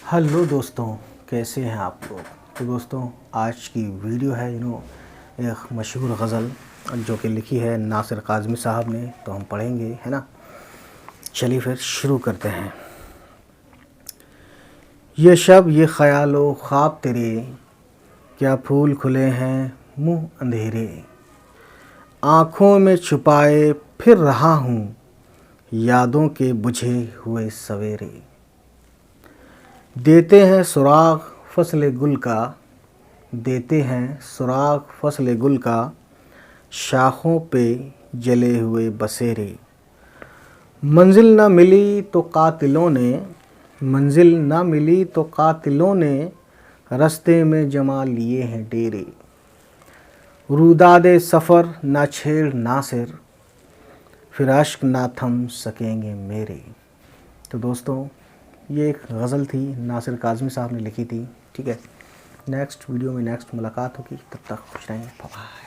Hello दोस्तों, कैसे हैं आप लोग। तो दोस्तों, आज की वीडियो है एक मशहूर गज़ल जो कि लिखी है नासिर काज़मी साहब ने, तो हम पढ़ेंगे, है ना। चलिए फिर शुरू करते हैं। ये शब ये ख़यालो ख्वाब तेरे, क्या फूल खुले हैं मुँह अंधेरे। आँखों में छुपाए फिर रहा हूँ, यादों के बुझे हुए सवेरे। देते हैं सुराग फ़स्ल गुल का, देते हैं सुराग फ़स्ल गुल का, शाखों पे जले हुए बसेरे। मंजिल न मिली तो कातिलों ने, मंजिल न मिली तो कातिलों ने, रास्ते में जमा लिए हैं डेरे। रुदादे सफ़र ना छेड़ नासिर, फिर अश्क ना थम सकेंगे मेरे। तो दोस्तों, ये एक गज़ल थी, नासिर काज़मी साहब ने लिखी थी। ठीक है, नेक्स्ट वीडियो में नेक्स्ट मुलाकात होगी, तब तक खुश रहें, बाय।